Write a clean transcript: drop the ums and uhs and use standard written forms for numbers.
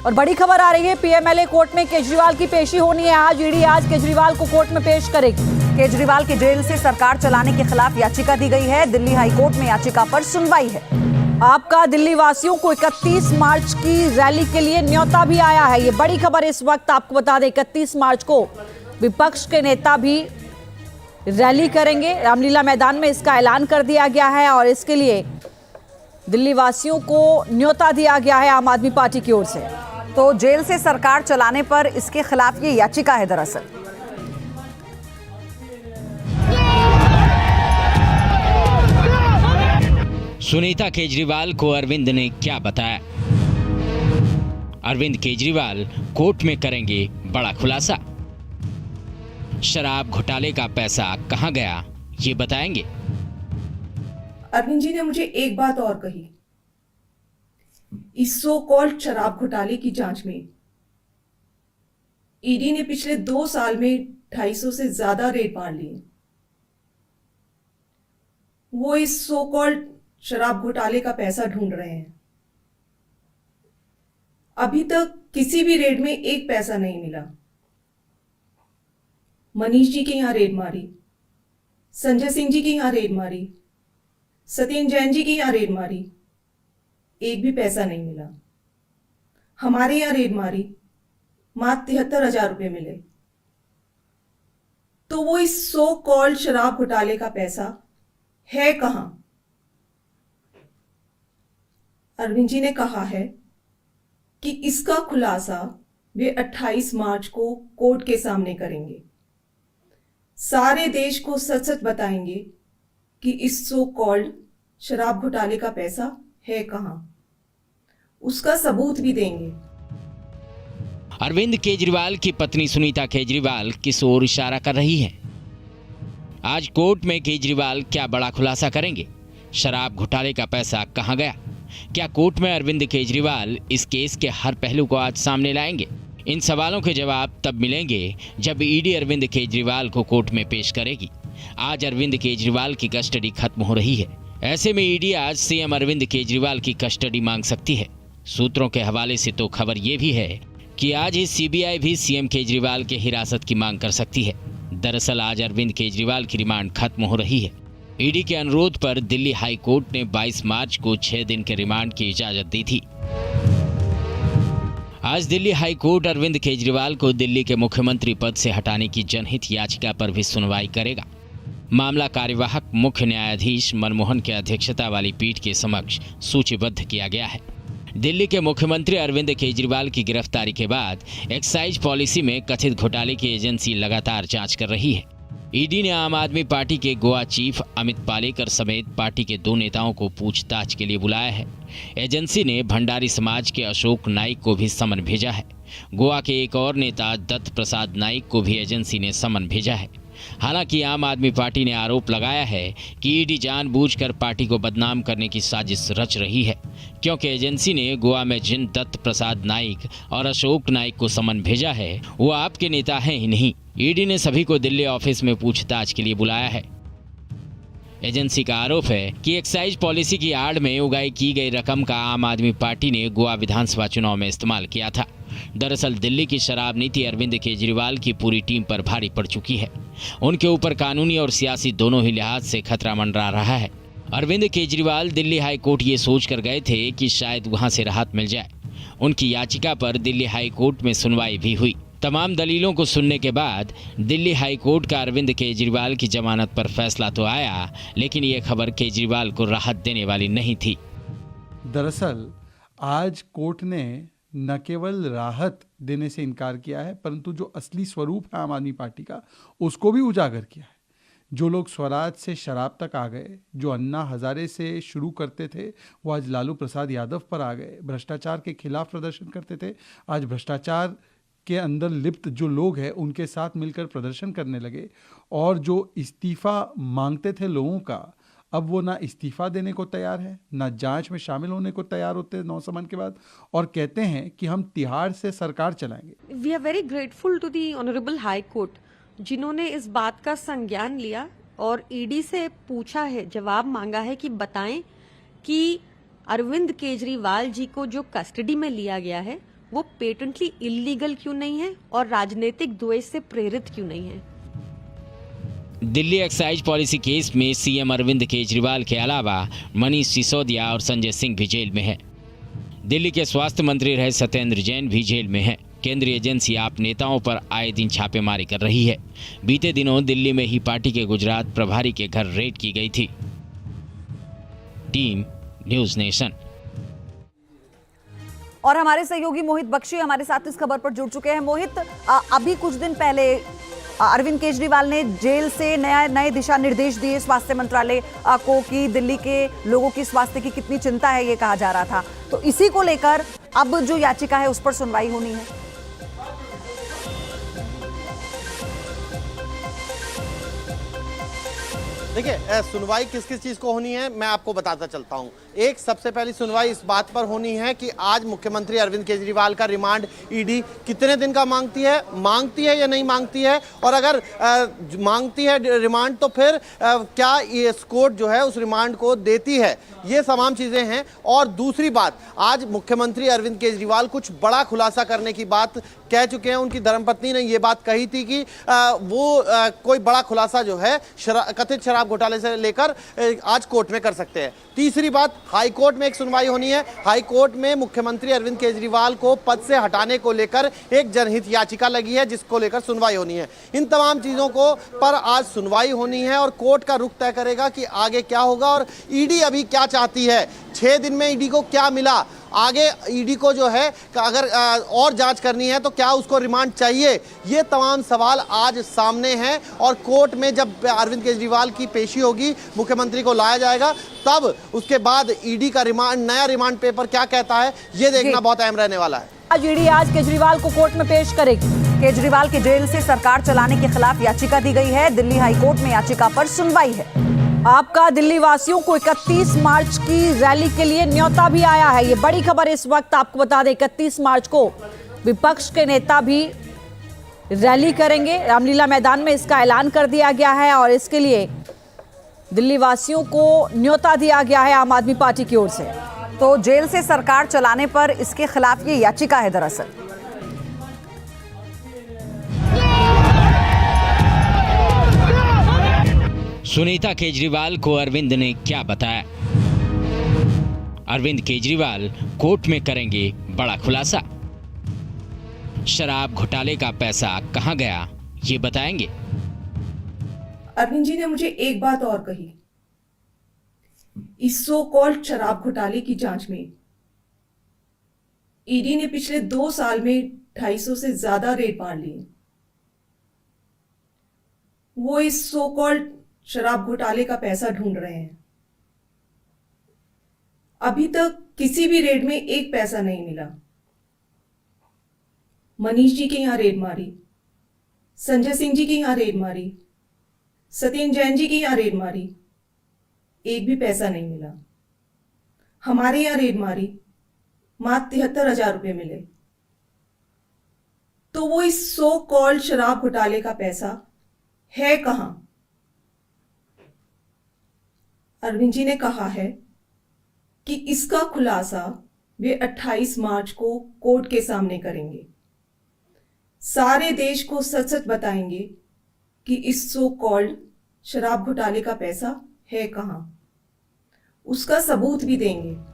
और बड़ी खबर आ रही है, पीएमएलए कोर्ट में केजरीवाल की पेशी होनी है आज। ईडी आज केजरीवाल को कोर्ट में पेश करेगी। केजरीवाल की जेल से सरकार चलाने के खिलाफ याचिका दी गई है। दिल्ली हाई कोर्ट में याचिका पर सुनवाई है। आपका दिल्ली वासियों को 31 मार्च की रैली के लिए न्योता भी आया है। ये बड़ी खबर इस वक्त आपको बता दें, 31 मार्च को विपक्ष के नेता भी रैली करेंगे रामलीला मैदान में, इसका ऐलान कर दिया गया है और इसके लिए दिल्ली वासियों को न्योता दिया गया है आम आदमी पार्टी की ओर से। तो जेल से सरकार चलाने पर इसके खिलाफ ये याचिका है दरअसल। सुनीता केजरीवाल को अरविंद ने क्या बताया? अरविंद केजरीवाल कोर्ट में करेंगे बड़ा खुलासा। शराब घोटाले का पैसा कहां गया, ये बताएंगे। अरविंद जी ने मुझे एक बात और कही, इस सो कॉल्ड शराब घोटाले की जांच में ईडी ने पिछले 2 साल में 250 से ज्यादा रेड मार लिए। वो इस सो कॉल्ड शराब घोटाले का पैसा ढूंढ रहे हैं। अभी तक किसी भी रेड में एक पैसा नहीं मिला। मनीष जी के यहां रेड मारी, संजय सिंह जी की यहां रेड मारी, सत्येंद्र जैन जी की यहां रेड मारी, एक भी पैसा नहीं मिला। हमारे यहां रेड मारी, मात्र 73,000 रुपए मिले। तो वो इस सो कॉल्ड शराब घोटाले का पैसा है कहां? अरविंद जी ने कहा है कि इसका खुलासा वे 28 मार्च को कोर्ट के सामने करेंगे। सारे देश को सच सच बताएंगे कि इस सो कॉल्ड शराब घोटाले का पैसा है कहां, उसका सबूत भी देंगे। अरविंद केजरीवाल की पत्नी सुनीता केजरीवाल किस ओर इशारा कर रही है? आज कोर्ट में केजरीवाल क्या बड़ा खुलासा करेंगे? शराब घोटाले का पैसा कहां गया? क्या कोर्ट में अरविंद केजरीवाल इस केस के हर पहलू को आज सामने लाएंगे? इन सवालों के जवाब तब मिलेंगे जब ईडी अरविंद केजरीवाल को कोर्ट में पेश करेगी। आज अरविंद केजरीवाल की कस्टडी खत्म हो रही है। ऐसे में ईडी आज सीएम अरविंद केजरीवाल की कस्टडी मांग सकती है। सूत्रों के हवाले से तो खबर ये भी है कि आज ही सीबीआई भी सीएम केजरीवाल के हिरासत की मांग कर सकती है। दरअसल आज अरविंद केजरीवाल की रिमांड खत्म हो रही है। ईडी के अनुरोध पर दिल्ली हाई कोर्ट ने 22 मार्च को 6 दिन के रिमांड की इजाजत दी थी। आज दिल्ली हाई कोर्ट अरविंद केजरीवाल को दिल्ली के मुख्यमंत्री पद से हटाने की जनहित याचिका पर भी सुनवाई करेगा। मामला कार्यवाहक मुख्य न्यायाधीश मनमोहन की अध्यक्षता वाली पीठ के समक्ष सूचीबद्ध किया गया है। दिल्ली के मुख्यमंत्री अरविंद केजरीवाल की गिरफ्तारी के बाद एक्साइज पॉलिसी में कथित घोटाले की एजेंसी लगातार जांच कर रही है। ईडी ने आम आदमी पार्टी के गोवा चीफ अमित पालेकर समेत पार्टी के 2 नेताओं को पूछताछ के लिए बुलाया है। एजेंसी ने भंडारी समाज के अशोक नाइक को भी समन भेजा है। गोवा के एक और नेता दत्त प्रसाद नाइक को भी एजेंसी ने समन भेजा है। हालांकि आम आदमी पार्टी ने आरोप लगाया है कि ईडी जानबूझकर पार्टी को बदनाम करने की साजिश रच रही है, क्योंकि एजेंसी ने गोवा में जिन दत्त प्रसाद नाइक और अशोक नाइक को समन भेजा है वो आपके नेता हैं ही नहीं। ईडी ने सभी को दिल्ली ऑफिस में पूछताछ के लिए बुलाया है। एजेंसी का आरोप है कि एक्साइज पॉलिसी की आड़ में उगाई की गई रकम का आम आदमी पार्टी ने गोवा विधानसभा चुनाव में इस्तेमाल किया था। दरअसल दिल्ली की शराब नीति अरविंद केजरीवाल की पूरी टीम पर भारी पड़ चुकी है। उनके ऊपर कानूनी और सियासी दोनों ही लिहाज से खतरा मंडरा रहा है। अरविंद केजरीवाल दिल्ली हाई कोर्ट ये सोच कर गए थे कि शायद वहां से राहत मिल जाए। उनकी याचिका पर दिल्ली हाई कोर्ट में सुनवाई भी हुई। तमाम दलीलों को सुनने के बाद दिल्ली हाई कोर्ट का अरविंद केजरीवाल की जमानत पर फैसला तो आया, लेकिन ये खबर केजरीवाल को राहत देने वाली नहीं थी। दरअसल आज कोर्ट ने न केवल राहत देने से इनकार किया है, परंतु जो असली स्वरूप है आम आदमी पार्टी का उसको भी उजागर किया है। जो लोग स्वराज से शराब तक आ गए, जो अन्ना हजारे से शुरू करते थे, वो आज लालू प्रसाद यादव पर आ गए। भ्रष्टाचार के खिलाफ प्रदर्शन करते थे, आज भ्रष्टाचार के अंदर लिप्त जो लोग हैं उनके साथ मिलकर प्रदर्शन करने लगे। और जो इस्तीफा मांगते थे लोगों का, अब वो ना इस्तीफा देने को तैयार है, ना जांच में शामिल होने को तैयार होते 9 साल के बाद, और कहते हैं कि हम तिहाड़ से सरकार चलाएंगे। We are very grateful to the honourable High Court, जिन्होंने इस बात का संज्ञान लिया और ईडी से पूछा है, जवाब मांगा है कि बताएं कि अरविंद केजरीवाल जी को जो कस्टडी में लिया गया है वो पेटेंटली इलीगल क्यों नहीं है और राजनीतिक द्वेष से प्रेरित क्यों नहीं है। दिल्ली एक्साइज पॉलिसी केस में सीएम अरविंद केजरीवाल के अलावा मनीष सिसोदिया और संजय सिंह भी जेल में हैं। दिल्ली के स्वास्थ्य मंत्री रहे सत्येंद्र जैन भी जेल में हैं। केंद्रीय एजेंसी आप नेताओं पर आए दिन छापेमारी कर रही है। बीते दिनों दिल्ली में ही पार्टी के गुजरात प्रभारी के घर रेड की गई थी। Team news nation. और हमारे सहयोगी मोहित बख्शी हमारे साथ इस खबर पर जुड़ चुके हैं। मोहित, अभी कुछ दिन पहले अरविंद केजरीवाल ने जेल से नए दिशा निर्देश दिए स्वास्थ्य मंत्रालय को कि दिल्ली के लोगों की स्वास्थ्य की कितनी चिंता है, ये कहा जा रहा था। तो इसी को लेकर अब जो याचिका है उस पर सुनवाई होनी है। देखिए, सुनवाई किस किस चीज़ को होनी है मैं आपको बताता चलता हूं। एक सबसे पहली सुनवाई इस बात पर होनी है कि आज मुख्यमंत्री अरविंद केजरीवाल का रिमांड ईडी कितने दिन का मांगती है या नहीं मांगती है, और अगर मांगती है रिमांड तो फिर क्या ये कोर्ट जो है उस रिमांड को देती है, ये तमाम चीज़ें हैं। और दूसरी बात, आज मुख्यमंत्री अरविंद केजरीवाल कुछ बड़ा खुलासा करने की बात कह चुके हैं। उनकी धर्मपत्नी ने ये बात कही थी कि वो कोई बड़ा खुलासा जो है कथित शराब घोटाले से लेकर आज कोर्ट में कर सकते हैं। तीसरी बात, हाई कोर्ट में एक सुनवाई होनी है। हाई कोर्ट में मुख्यमंत्री अरविंद केजरीवाल को पद से हटाने को लेकर एक जनहित याचिका लगी है जिसको लेकर सुनवाई होनी है। इन तमाम चीजों को पर आज सुनवाई होनी है और कोर्ट का रुख तय करेगा कि आगे क्या होगा और ईडी अभी क्या चाहती है। 6 दिन में ईडी को क्या मिला, आगे ईडी को जो है अगर और जांच करनी है तो क्या उसको रिमांड चाहिए, ये तमाम सवाल आज सामने हैं। और कोर्ट में जब अरविंद केजरीवाल की पेशी होगी, मुख्यमंत्री को लाया जाएगा, तब उसके बाद ईडी का नया रिमांड पेपर क्या कहता है, ये देखना बहुत अहम रहने वाला है। आज ईडी आज केजरीवाल को कोर्ट में पेश करेगी। केजरीवाल की जेल से सरकार चलाने के खिलाफ याचिका दी गई है। दिल्ली हाई कोर्ट में याचिका पर सुनवाई है। आपका दिल्ली वासियों को 31 मार्च की रैली के लिए न्योता भी आया है। ये बड़ी खबर इस वक्त आपको बता दें, 31 मार्च को विपक्ष के नेता भी रैली करेंगे रामलीला मैदान में, इसका ऐलान कर दिया गया है। और इसके लिए दिल्ली वासियों को न्योता दिया गया है आम आदमी पार्टी की ओर से। तो जेल से सरकार चलाने पर इसके खिलाफ ये याचिका है दरअसल। सुनीता केजरीवाल को अरविंद ने क्या बताया? अरविंद केजरीवाल कोर्ट में करेंगे बड़ा खुलासा। शराब घोटाले का पैसा कहां गया, ये बताएंगे। अरविंद जी ने मुझे एक बात और कही, इस सो कॉल्ड शराब घोटाले की जांच में ईडी ने पिछले 2 साल में 250 से ज्यादा रेड मार लिए। वो इस सो कॉल्ड शराब घोटाले का पैसा ढूंढ रहे हैं। अभी तक किसी भी रेड में एक पैसा नहीं मिला। मनीष जी के यहां रेड मारी, संजय सिंह जी के यहां रेड मारी, सत्येंद्र जैन जी की यहां रेड मारी, एक भी पैसा नहीं मिला। हमारे यहां रेड मारी, मात्र 73,000 रुपए मिले। तो वो इस सो कॉल्ड शराब घोटाले का पैसा है कहां? अरविंद जी ने कहा है कि इसका खुलासा वे 28 मार्च को कोर्ट के सामने करेंगे। सारे देश को सच सच बताएंगे कि इस सो कॉल्ड शराब घोटाले का पैसा है कहां, उसका सबूत भी देंगे।